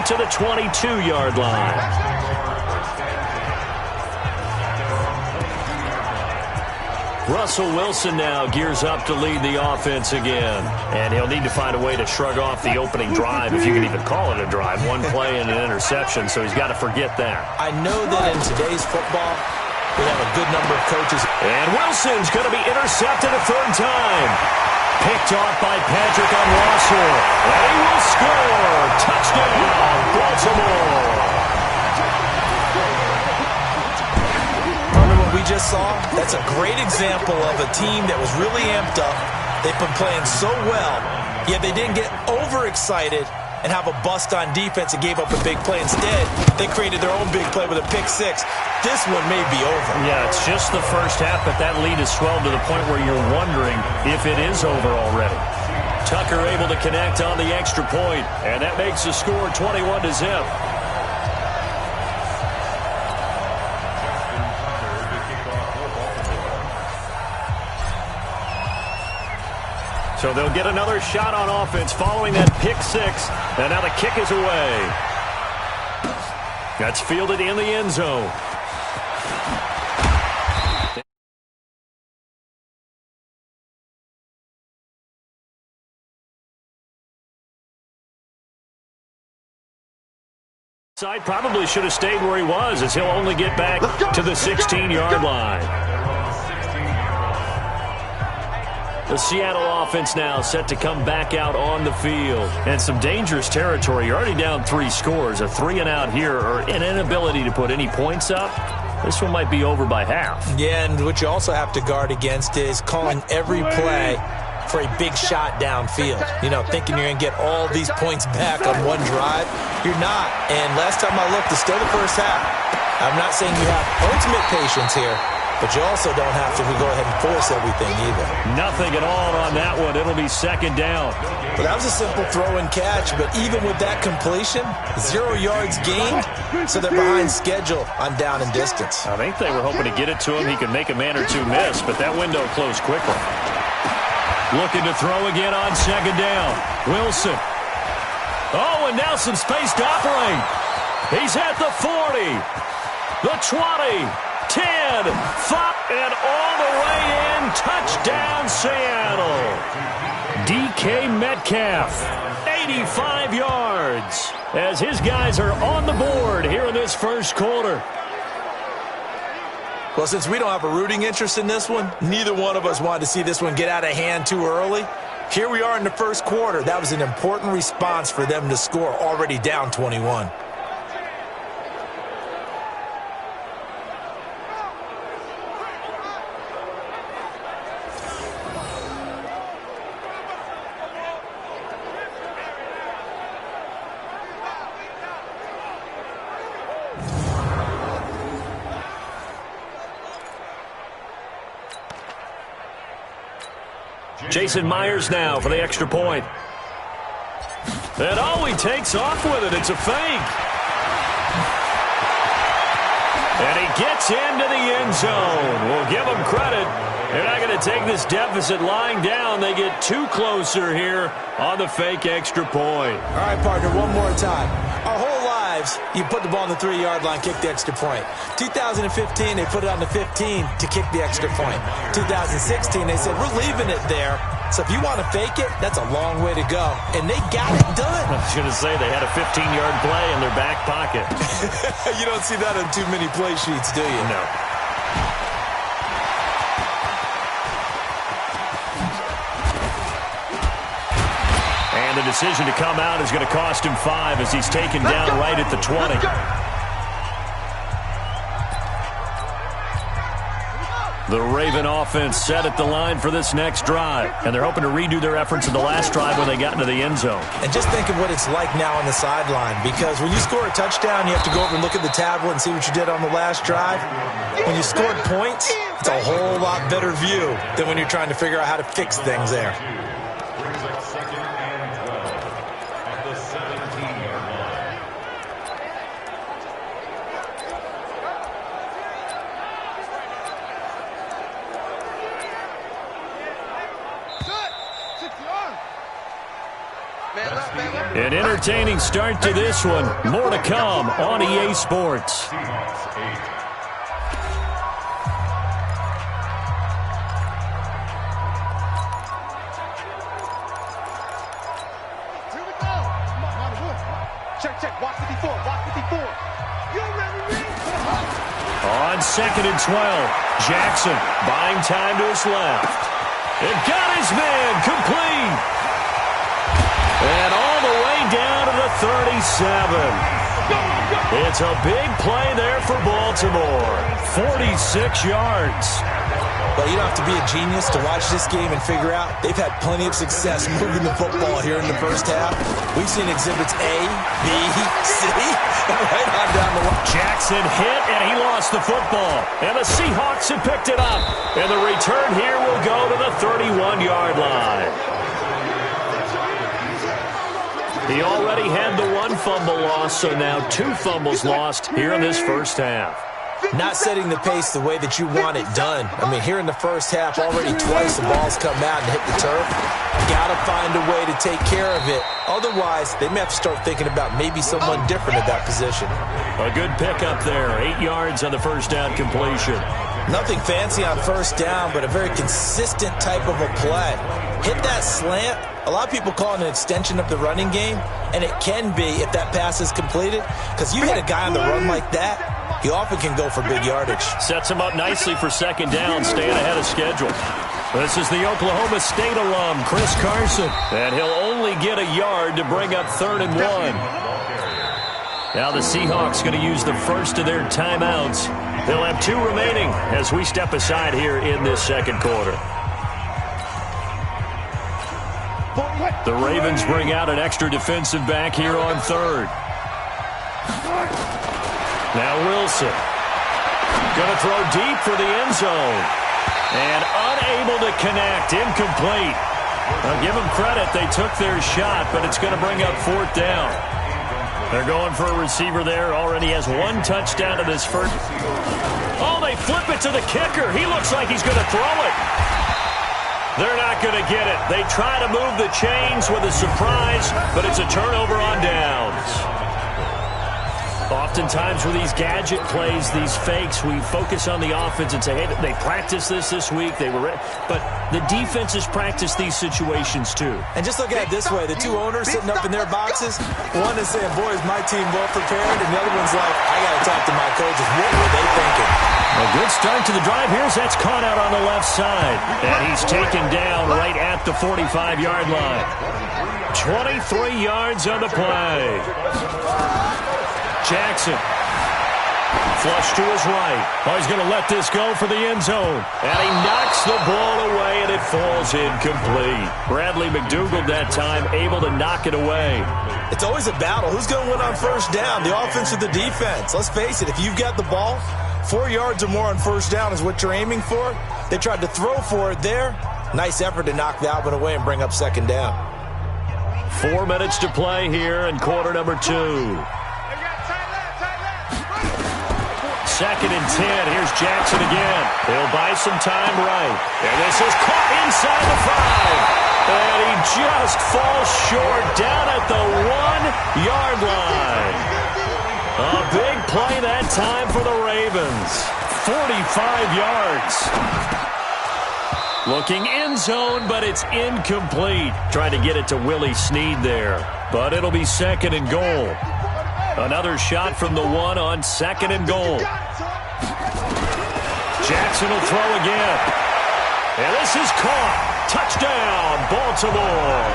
to the 22-yard line. Russell Wilson now gears up to lead the offense again. And he'll need to find a way to shrug off the opening drive, if you can even call it a drive. One play and an interception, so he's got to forget that. I know that in today's football, we have a good number of coaches. And Wilson's going to be intercepted a third time. Picked off by Patrick on Russell. And he will score. Touchdown, Baltimore. We just saw, that's a great example of a team that was really amped up. They've been playing so well, yet they didn't get overexcited and have a bust on defense and gave up a big play. Instead, they created their own big play with a pick six. This one may be over. Yeah, it's just the first half, but that lead has swelled to the point where you're wondering if it is over already. Tucker able to connect on the extra point, and that makes the score 21-0. So they'll get another shot on offense following that pick six. And now the kick is away. That's fielded in the end zone. Side probably should have stayed where he was, as he'll only get back to the 16-yard line. The Seattle offense now set to come back out on the field. And some dangerous territory. You're already down 3 scores. A 3-and-out here, or an inability to put any points up. This one might be over by half. Yeah, and what you also have to guard against is calling every play for a big shot downfield. You know, thinking you're going to get all these points back on one drive. You're not. And last time I looked, it's still the first half. I'm not saying you have ultimate patience here, but you also don't have to go ahead and force everything either. Nothing at all on that one. It'll be second down. Well, that was a simple throw and catch, but even with that completion, 0 yards gained, so they're behind schedule on down and distance. I think they were hoping to get it to him. He could make a man or two miss, but that window closed quickly. Looking to throw again on second down. Wilson. Oh, and now some space to operate. He's at the 40, the 20, 10, 5, and all the way in. Touchdown, Seattle. DK Metcalf, 85 yards, as his guys are on the board here in this first quarter. Well, since we don't have a rooting interest in this one, neither one of us wanted to see this one get out of hand too early. Here we are in the first quarter. That was an important response for them to score, already down 21. Jason Myers now for the extra point. And oh, he takes off with it. It's a fake. And he gets into the end zone. We'll give him credit. They're not going to take this deficit lying down. They get too closer here on the fake extra point. All right, partner, one more time. Our whole lives, you put the ball on the 3-yard line, kick the extra point. 2015, they put it on the 15 to kick the extra point. 2016, they said, we're leaving it there. So if you want to fake it, that's a long way to go. And they got it done. I was going to say they had a 15-yard play in their back pocket. You don't see that on too many play sheets, do you? No. And the decision to come out is going to cost him 5 as he's taken down right at the 20. The Raven offense set at the line for this next drive, and they're hoping to redo their efforts in the last drive when they got into the end zone. And just think of what it's like now on the sideline, because when you score a touchdown, you have to go over and look at the tablet and see what you did on the last drive. When you scored points, it's a whole lot better view than when you're trying to figure out how to fix things there. An entertaining start to this one. More to come on EA Sports. On 2nd and 12, Jackson buying time to his left. It got his man complete. And all the way down to the 37. It's a big play there for Baltimore. 46 yards. Well, you don't have to be a genius to watch this game and figure out they've had plenty of success moving the football here in the first half. We've seen exhibits A, B, C, and right on down the line. Jackson hit, and he lost the football. And the Seahawks have picked it up. And the return here will go to the 31-yard line. He already had the one fumble loss, so now 2 fumbles lost here in this first half. Not setting the pace the way that you want it done. I mean, here in the first half, already twice the ball's come out and hit the turf. Got to find a way to take care of it. Otherwise, they may have to start thinking about maybe someone different at that position. A good pickup there. 8 yards on the first down completion. Nothing fancy on first down, but a very consistent type of a play. Hit that slant. A lot of people call it an extension of the running game, and it can be if that pass is completed, because you hit a guy on the run like that, he often can go for big yardage. Sets him up nicely for second down, staying ahead of schedule. This is the Oklahoma State alum, Chris Carson, and he'll only get a yard to bring up 3rd and 1. Now the Seahawks going to use the first of their timeouts. They'll have 2 remaining as we step aside here in this second quarter. The Ravens bring out an extra defensive back here on 3rd. Now Wilson. Going to throw deep for the end zone. And unable to connect. Incomplete. I'll give them credit. They took their shot, but it's going to bring up 4th down. They're going for a receiver there. Already has 1 touchdown to this first. Oh, they flip it to the kicker. He looks like he's going to throw it. They're not going to get it. They try to move the chains with a surprise, but it's a turnover on downs. Oftentimes with these gadget plays, these fakes, we focus on the offense and say, hey, they practiced this week. They were ready. But the defenses practice these situations too. And just look at it this way. The 2 owners sitting up in their boxes, one is saying, boy, is my team well prepared? And the other one's like, I got to talk to my coaches. What were they thinking? A good start to the drive. Here's that's caught out on the left side. And he's taken down right at the 45-yard line. 23 yards on the play. Jackson. Flush to his right. Oh, he's going to let this go for the end zone. And he knocks the ball away, and it falls incomplete. Bradley McDougald that time able to knock it away. It's always a battle. Who's going to win on first down, the offense or the defense? Let's face it, if you've got the ball, 4 yards or more on first down is what you're aiming for. They tried to throw for it there. Nice effort to knock Valvin away and bring up second down. 4 minutes to play here in quarter number 2. 2nd and 10. Here's Jackson again. He'll buy some time right. And this is caught inside the 5. And he just falls short down at the 1-yard line. A big play that time for the Ravens. 45 yards. Looking end zone, but it's incomplete. Trying to get it to Willie Snead there. But it'll be 2nd and goal. Another shot from the 1 on 2nd and goal. Jackson will throw again. And this is caught. Touchdown, Baltimore.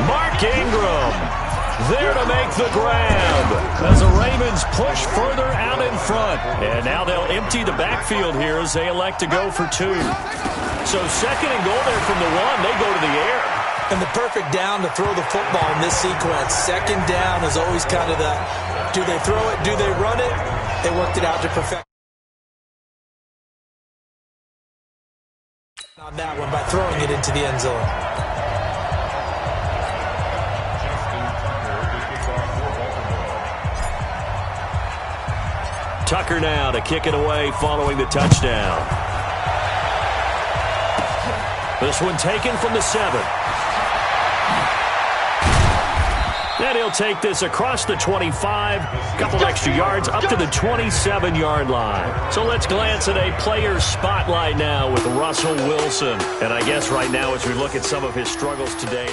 Mark Ingram there to make the grab as the Ravens push further out in front. And now they'll empty the backfield here as they elect to go for 2. So 2nd and goal there from the 1. They go to the air. And the perfect down to throw the football in this sequence. 2nd down is always kind of that. Do they throw it? Do they run it? They worked it out to perfection on that one by throwing it into the end zone. Tucker now to kick it away following the touchdown. This one taken from the 7. Then he'll take this across the 25, a couple extra yards, up to the 27-yard line. So let's glance at a player spotlight now with Russell Wilson. And I guess right now as we look at some of his struggles today,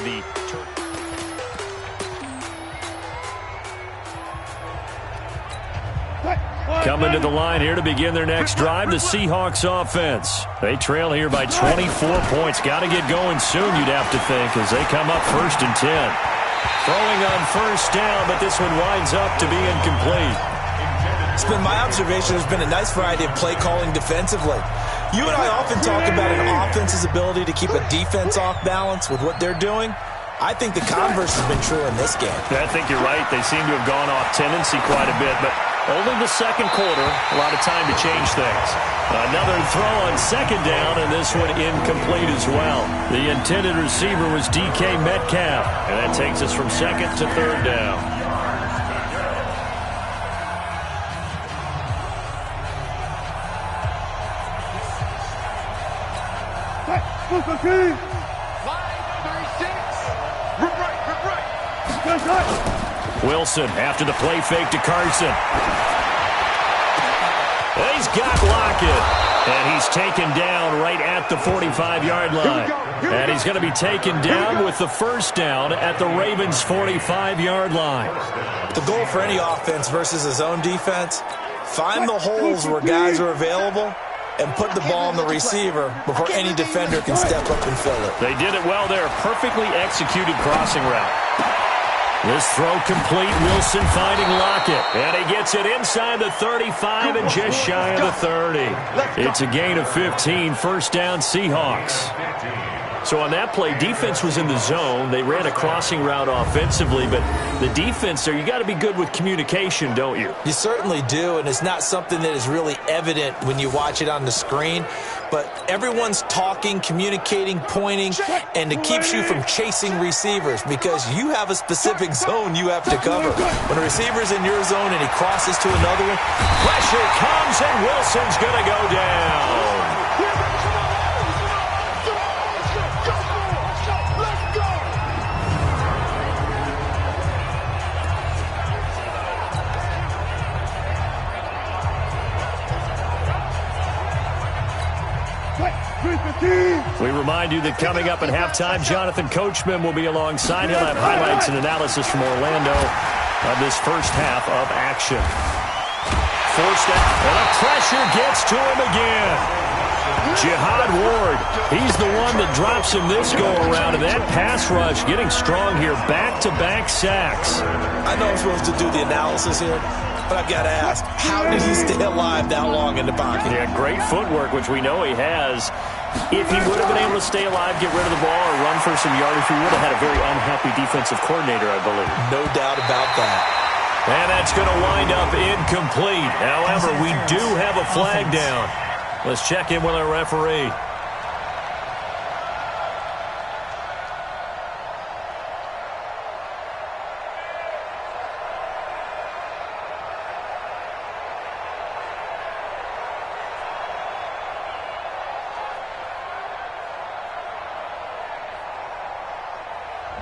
coming to the line here to begin their next drive, the Seahawks offense. They trail here by 24 points. Got to get going soon, you'd have to think, as they come up 1st and 10. Throwing on 1st down, but this one winds up to be incomplete. It's been my observation there's been a nice variety of play calling defensively. You and I often talk about an offense's ability to keep a defense off balance with what they're doing. I think the converse has been true in this game. I think you're right. They seem to have gone off tendency quite a bit, but only the second quarter, a lot of time to change things. Another throw on 2nd down, and this one incomplete as well. The intended receiver was DK Metcalf, and that takes us from 2nd to 3rd down. Wilson after the play fake to Carson. He's got Lockett, and he's taken down right at the 45-yard line. And he's going to be taken down with the 1st down at the Ravens' 45-yard line. The goal for any offense versus his own defense, find the holes where guys are available and put the ball on the receiver before any defender can step up and fill it. They did it well there. Perfectly executed crossing route. This throw complete. Wilson finding Lockett. And he gets it inside the 35 and just shy of the 30. It's a gain of 15. 1st down, Seahawks. So on that play, defense was in the zone. They ran a crossing route offensively, but the defense there, you got to be good with communication, don't you? You certainly do, and it's not something that is really evident when you watch it on the screen. But everyone's talking, communicating, pointing, and it keeps you from chasing receivers because you have a specific zone you have to cover. When a receiver's in your zone and he crosses to another one, pressure comes and Wilson's going to go down. We remind you that coming up at halftime, Jonathan Coachman will be alongside. He'll have highlights and analysis from Orlando of this first half of action. Forced out, and the pressure gets to him again. Jihad Ward, he's the one that drops him this go-around, and that pass rush getting strong here. Back-to-back sacks. I know I'm supposed to do the analysis here, but I've got to ask, how did he stay alive that long in the pocket? Yeah, great footwork, which we know he has. If he would have been able to stay alive, get rid of the ball, or run for some yardage, we would have had a very unhappy defensive coordinator, I believe. No doubt about that. And that's going to wind up incomplete. However, we do have a flag down. Let's check in with our referee.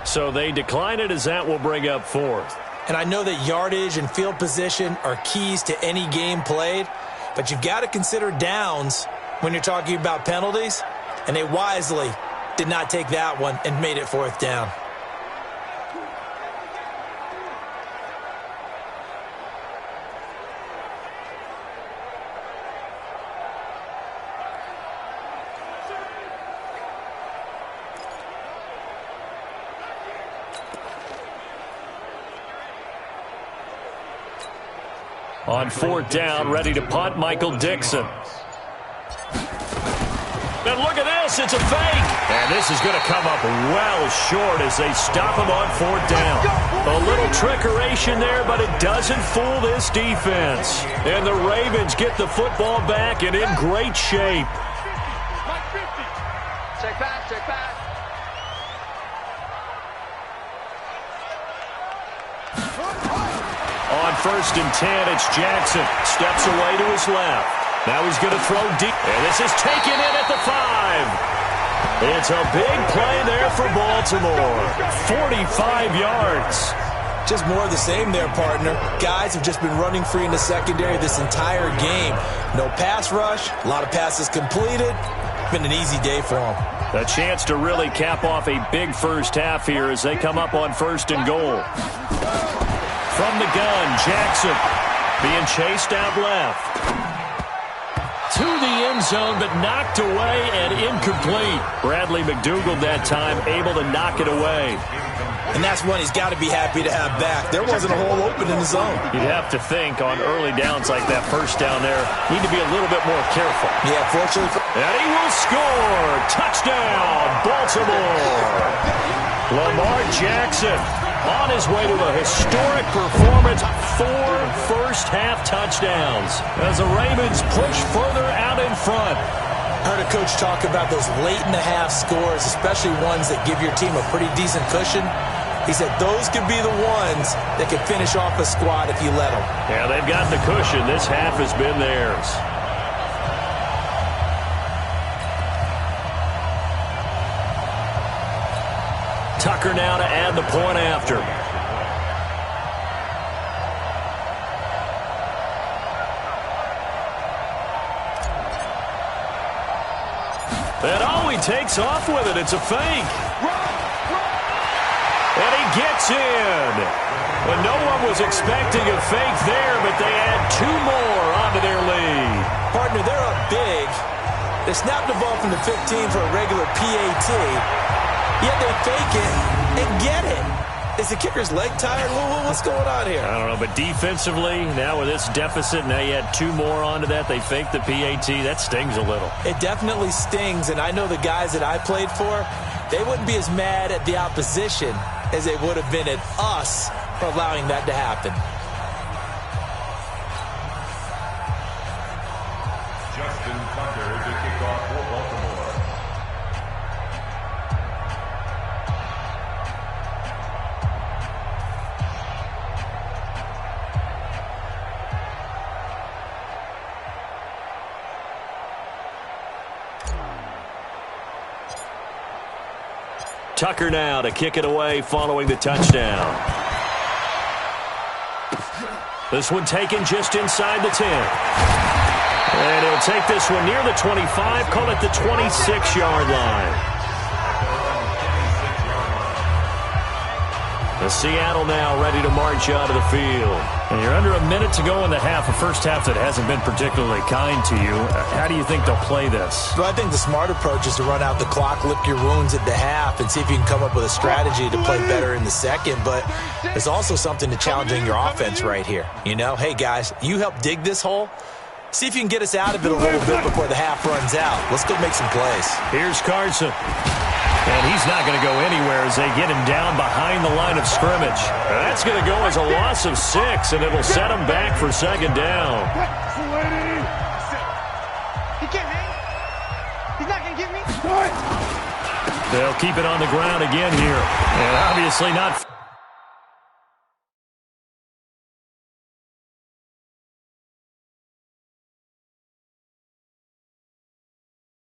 So they decline it as that will bring up 4th. And I know that yardage and field position are keys to any game played, but you've got to consider downs when you're talking about penalties, and they wisely did not take that one and made it 4th down. On 4th down, ready to punt, Michael Dixon. And look at this, it's a fake. And this is going to come up well short as they stop him on 4th down. A little trickeration there, but it doesn't fool this defense. And the Ravens get the football back and in great shape. Check back, check back. On 1st and 10, it's Jackson. Steps away to his left. Now he's going to throw deep. And this is taken in at the 5. It's a big play there for Baltimore. 45 yards. Just more of the same there, partner. Guys have just been running free in the secondary this entire game. No pass rush, a lot of passes completed. Been an easy day for them. A chance to really cap off a big first half here as they come up on 1st and goal. From the gun, Jackson being chased out left. To the end zone, but knocked away and incomplete. Bradley McDougald that time able to knock it away. And that's one he's got to be happy to have back. There wasn't a hole open in the zone. You'd have to think on early downs like that first down there, need to be a little bit more careful. Yeah, fortunately. And he will score. Touchdown, Baltimore. Lamar Jackson on his way to a historic performance. 4 first-half touchdowns as the Ravens push further out in front. Heard a coach talk about those late-in-the-half scores, especially ones that give your team a pretty decent cushion. He said those could be the ones that could finish off a squad if you let them. Yeah, they've got the cushion. This half has been theirs. Tucker now to add the point after. And he takes off with it. It's a fake. And he gets in. Well, no one was expecting a fake there, but they add 2 more onto their lead. Partner, they're up big. They snapped the ball from the 15 for a regular PAT, yet they fake it and get it. Is the kicker's leg tired? What's going on here? I don't know, but defensively, now with this deficit, now you add 2 more onto that. They fake the PAT. That stings a little. It definitely stings, and I know the guys that I played for, they wouldn't be as mad at the opposition as they would have been at us for allowing that to happen. Justin Tucker to kick off for Baltimore. Tucker now to kick it away following the touchdown. This one taken just inside the 10. And he'll take this one near the 25, call it the 26-yard line. The Seattle now ready to march out of the field. And you're under a minute to go in the half, a first half that hasn't been particularly kind to you. How do you think they'll play this? Well, I think the smart approach is to run out the clock, lick your wounds at the half, and see if you can come up with a strategy to play better in the second. But there's also something to challenging your offense right here. You know, hey, guys, you help dig this hole. See if you can get us out of it a little bit before the half runs out. Let's go make some plays. Here's Carson. And he's not going to go anywhere as they get him down behind the line of scrimmage. That's going to go as a loss of 6, and it'll set him back for 2nd down. He can't hang. He's not going to get me. They'll keep it on the ground again here. And obviously not...